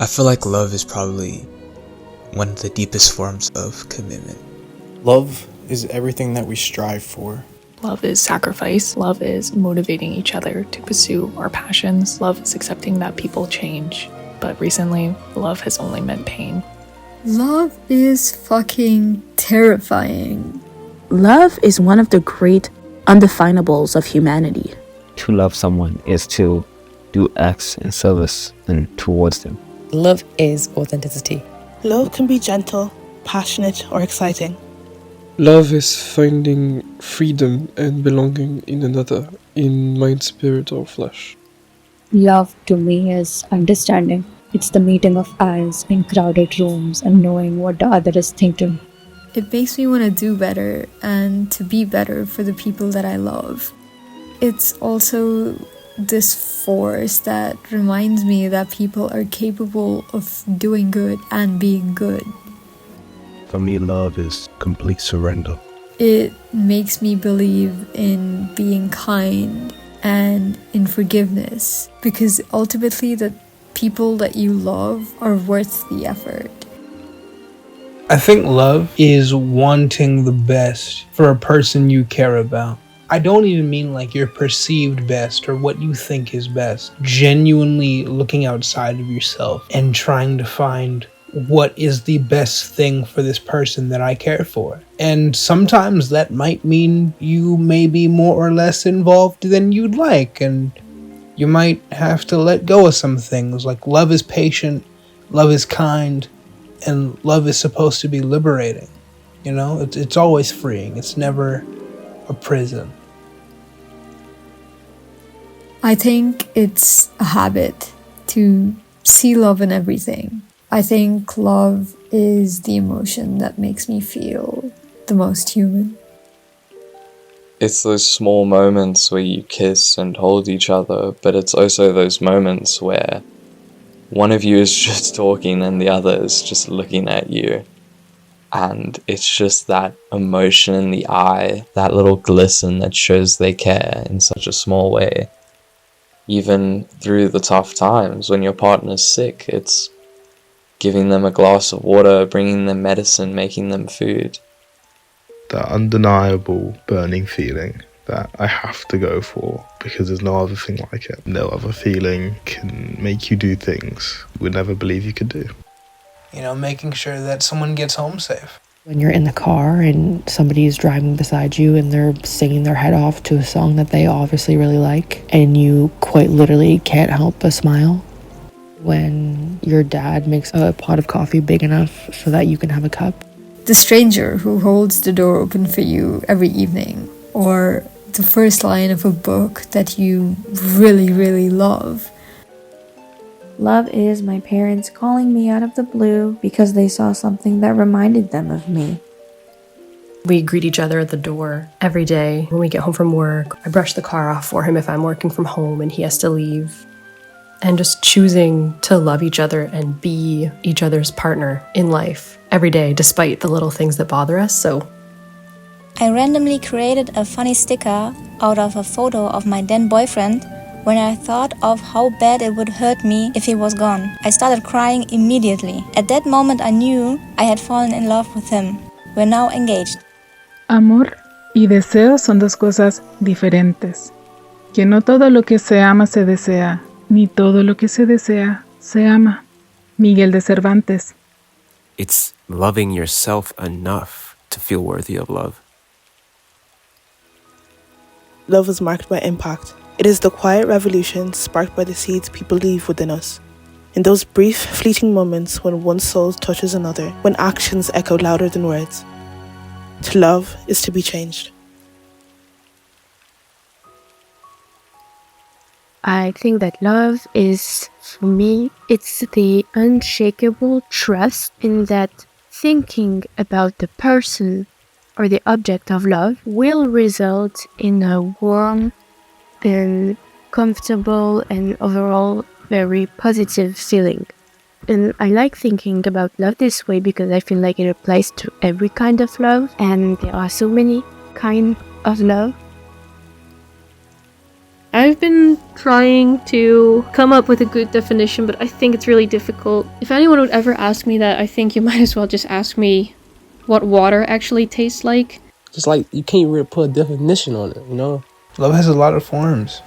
I feel like love is probably one of the deepest forms of commitment. Love is everything that we strive for. Love is sacrifice. Love is motivating each other to pursue our passions. Love is accepting that people change. But recently, love has only meant pain. Love is fucking terrifying. Love is one of the great undefinables of humanity. To love someone is to do acts in service and towards them. Love is authenticity. Love can be gentle, passionate, or exciting. Love is finding freedom and belonging in another, in mind, spirit, or flesh. Love to me is understanding. It's the meeting of eyes in crowded rooms and knowing what the other is thinking. It makes me want to do better and to be better for the people that I love. It's also this force that reminds me that people are capable of doing good and being good. For me, love is complete surrender. It makes me believe in being kind and in forgiveness, because ultimately the people that you love are worth the effort. I think love is wanting the best for a person you care about. I don't even mean like your perceived best or what you think is best. Genuinely looking outside of yourself and trying to find what is the best thing for this person that I care for. And sometimes that might mean you may be more or less involved than you'd like, and you might have to let go of some things. Like, love is patient, love is kind, and love is supposed to be liberating. You know, it's always freeing. It's never a prison. I think it's a habit to see love in everything. I think love is the emotion that makes me feel the most human. It's those small moments where you kiss and hold each other, but it's also those moments where one of you is just talking and the other is just looking at you. And it's just that emotion in the eye, that little glisten that shows they care in such a small way. Even through the tough times when your partner's sick, it's giving them a glass of water, bringing them medicine, making them food. That undeniable burning feeling that I have to go for because there's no other thing like it. No other feeling can make you do things you would never believe you could do. You know, making sure that someone gets home safe. When you're in the car and somebody is driving beside you and they're singing their head off to a song that they obviously really like, and you quite literally can't help but smile. When your dad makes a pot of coffee big enough so that you can have a cup. The stranger who holds the door open for you every evening, or the first line of a book that you really, really love. Love is my parents calling me out of the blue because they saw something that reminded them of me. We greet each other at the door every day when we get home from work. I brush the car off for him if I'm working from home and he has to leave. And just choosing to love each other and be each other's partner in life every day, despite the little things that bother us. So I randomly created a funny sticker out of a photo of my then boyfriend when I thought of how bad it would hurt me if he was gone. I started crying immediately. At that moment I knew I had fallen in love with him. We're now engaged. Amor y deseo son dos cosas diferentes. Que no todo lo que se ama se desea, ni todo lo que se desea se ama. Miguel de Cervantes. It's loving yourself enough to feel worthy of love. Love is marked by impact. It is the quiet revolution sparked by the seeds people leave within us. In those brief, fleeting moments when one soul touches another, when actions echo louder than words. To love is to be changed. I think that love is, for me, it's the unshakable trust in that thinking about the person or the object of love will result in a warm and comfortable and overall very positive feeling. And I like thinking about love this way because I feel like it applies to every kind of love, and there are so many kinds of love. I've been trying to come up with a good definition, but I think it's really difficult. If anyone would ever ask me that, I think you might as well just ask me what water actually tastes like. Just like, you can't really put a definition on it, you know? Love has a lot of forms.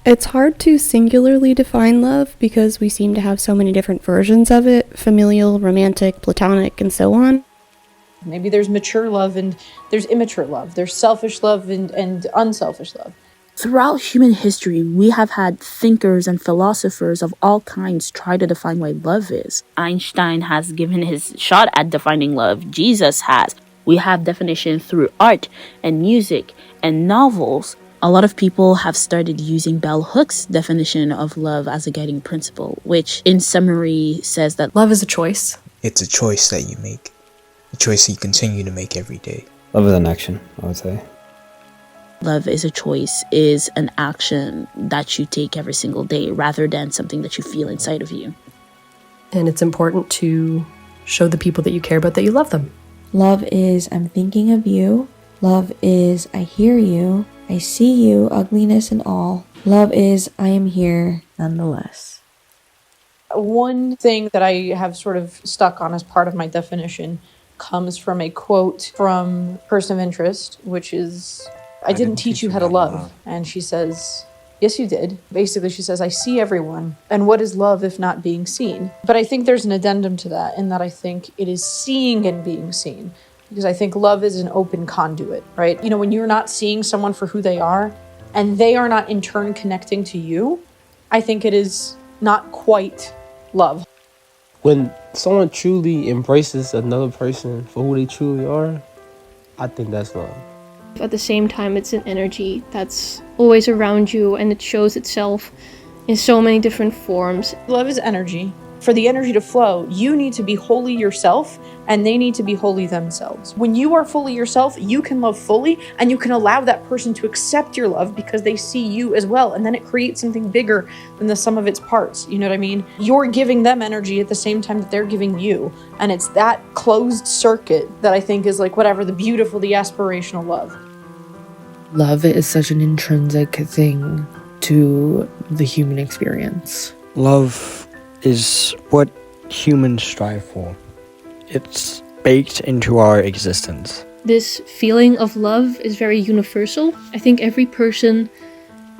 It's hard to singularly define love because we seem to have so many different versions of it, familial, romantic, platonic, and so on. Maybe there's mature love and there's immature love. There's selfish love and unselfish love. Throughout human history, we have had thinkers and philosophers of all kinds try to define what love is. Einstein has given his shot at defining love. Jesus has. We have definitions through art and music and novels. A lot of people have started using Bell Hook's definition of love as a guiding principle, which in summary says that love is a choice. It's a choice that you make. A choice that you continue to make every day. Love is an action, I would say. Love is a choice, is an action that you take every single day rather than something that you feel inside of you. And it's important to show the people that you care about that you love them. Love is I'm thinking of you. Love is I hear you. I see you, ugliness and all. Love is I am here nonetheless. One thing that I have sort of stuck on as part of my definition comes from a quote from Person of Interest, which is, I didn't teach you how to love. And she says, yes, you did. Basically, she says, I see everyone. And what is love if not being seen? But I think there's an addendum to that, in that I think it is seeing and being seen. Because I think love is an open conduit, right? You know, when you're not seeing someone for who they are, and they are not in turn connecting to you, I think it is not quite love. When someone truly embraces another person for who they truly are, I think that's love. At the same time, it's an energy that's always around you, and it shows itself in so many different forms. Love is energy. For the energy to flow, you need to be wholly yourself, and they need to be wholly themselves. When you are fully yourself, you can love fully, and you can allow that person to accept your love because they see you as well, and then it creates something bigger than the sum of its parts. You know what I mean? You're giving them energy at the same time that they're giving you, and it's that closed circuit that I think is like whatever, the beautiful, the aspirational love. Love is such an intrinsic thing to the human experience. Love is what humans strive for. It's baked into our existence. This feeling of love is very universal. I think every person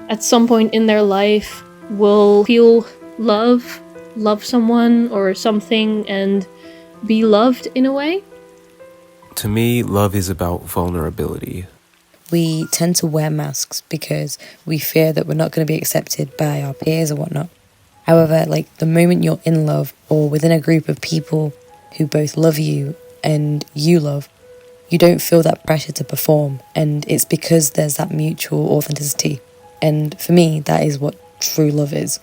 at some point in their life will feel love someone or something, and be loved in a way. To me, love is about vulnerability. We tend to wear masks because we fear that we're not going to be accepted by our peers or whatnot. However, like the moment you're in love or within a group of people who both love you and you love, you don't feel that pressure to perform, and it's because there's that mutual authenticity. And for me, that is what true love is.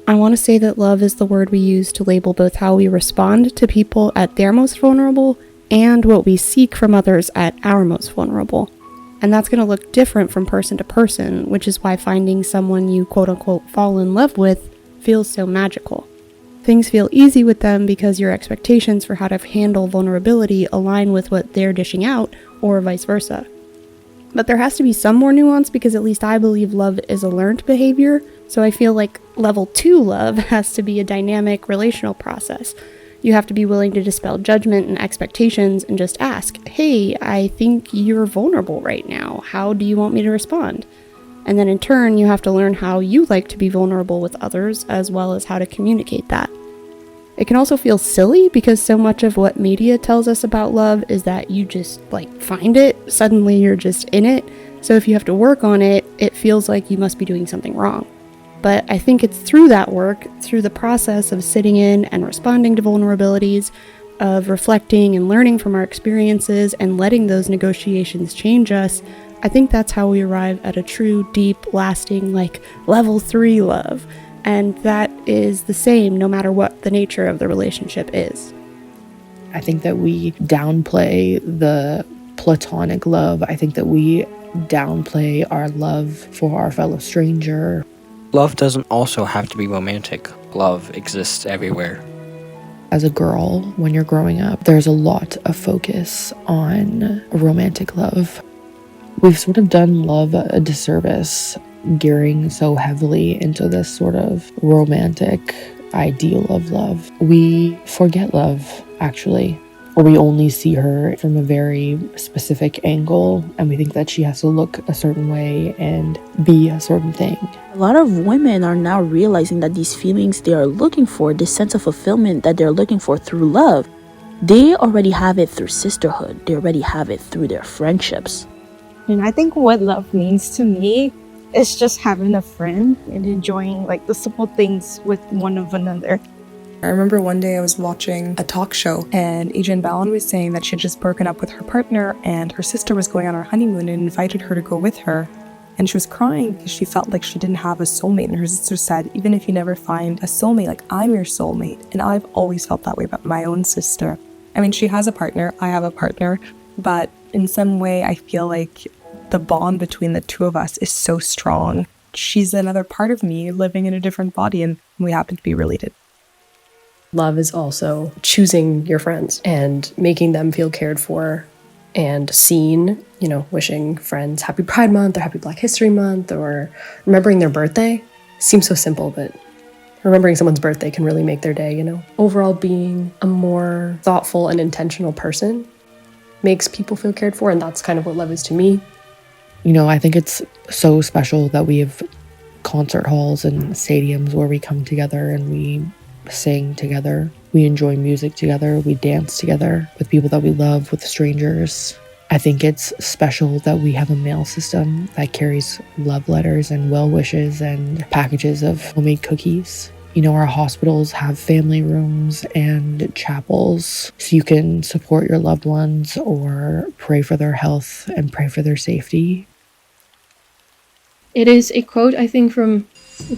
I want to say that love is the word we use to label both how we respond to people at their most vulnerable and what we seek from others at our most vulnerable. And that's going to look different from person to person, which is why finding someone you quote-unquote fall in love with feels so magical. Things feel easy with them because your expectations for how to handle vulnerability align with what they're dishing out, or vice versa. But there has to be some more nuance, because at least I believe love is a learned behavior, so I feel like level 2 love has to be a dynamic relational process. You have to be willing to dispel judgment and expectations and just ask, hey, I think you're vulnerable right now. How do you want me to respond? And then in turn, you have to learn how you like to be vulnerable with others, as well as how to communicate that. It can also feel silly because so much of what media tells us about love is that you just find it, suddenly you're just in it. So if you have to work on it, it feels like you must be doing something wrong. But I think it's through that work, through the process of sitting in and responding to vulnerabilities, of reflecting and learning from our experiences and letting those negotiations change us, I think that's how we arrive at a true, deep, lasting, level 3 love. And that is the same no matter what the nature of the relationship is. I think that we downplay the platonic love. I think that we downplay our love for our fellow stranger. Love doesn't also have to be romantic. Love exists everywhere. As a girl, when you're growing up, there's a lot of focus on romantic love. We've sort of done love a disservice, gearing so heavily into this sort of romantic ideal of love. We forget love, actually, or we only see her from a very specific angle, and we think that she has to look a certain way and be a certain thing. A lot of women are now realizing that these feelings they are looking for, this sense of fulfillment that they're looking for through love, they already have it through sisterhood. They already have it through their friendships. And I think what love means to me is just having a friend and enjoying like the simple things with one of another. I remember one day I was watching a talk show and Adrienne Ballon was saying that she had just broken up with her partner and her sister was going on her honeymoon and invited her to go with her. And she was crying because she felt like she didn't have a soulmate. And her sister said, even if you never find a soulmate, like I'm your soulmate. And I've always felt that way about my own sister. I mean, she has a partner, I have a partner, but in some way I feel like the bond between the two of us is so strong. She's another part of me living in a different body and we happen to be related. Love is also choosing your friends and making them feel cared for and seen, you know, wishing friends happy Pride Month or happy Black History Month or remembering their birthday. Seems so simple, but remembering someone's birthday can really make their day, you know. Overall, being a more thoughtful and intentional person makes people feel cared for, and that's kind of what love is to me. You know, I think it's so special that we have concert halls and stadiums where we come together and we sing together. We enjoy music together. We dance together with people that we love, with strangers. I think it's special that we have a mail system that carries love letters and well wishes and packages of homemade cookies. You know, our hospitals have family rooms and chapels so you can support your loved ones or pray for their health and pray for their safety. It is a quote, I think, from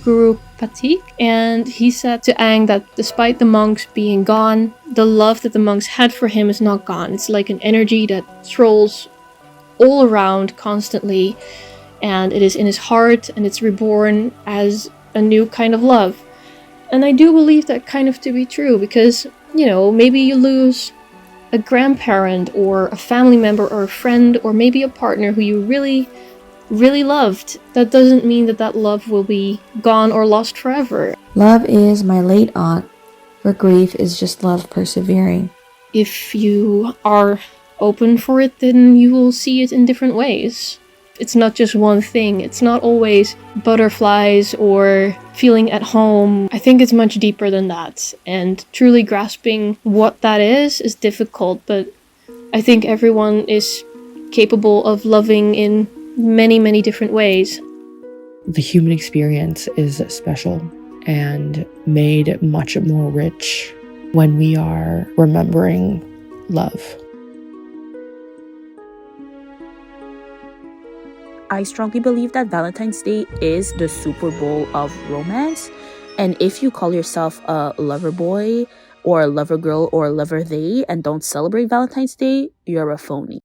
Guru Patik, and he said to Aang that despite the monks being gone, the love that the monks had for him is not gone. It's like an energy that strolls all around constantly, and it is in his heart, and it's reborn as a new kind of love. And I do believe that kind of to be true, because, you know, maybe you lose a grandparent or a family member or a friend or maybe a partner who you really loved. That doesn't mean that that love will be gone or lost forever. Love is my late aunt, where grief is just love persevering. If you are open for it, then you will see it in different ways. It's not just one thing. It's not always butterflies or feeling at home. I think it's much deeper than that. And truly grasping what that is difficult, but I think everyone is capable of loving in many, many different ways. The human experience is special and made much more rich when we are remembering love. I strongly believe that Valentine's Day is the Super Bowl of romance. And if you call yourself a lover boy or a lover girl or a lover they and don't celebrate Valentine's Day, you're a phony.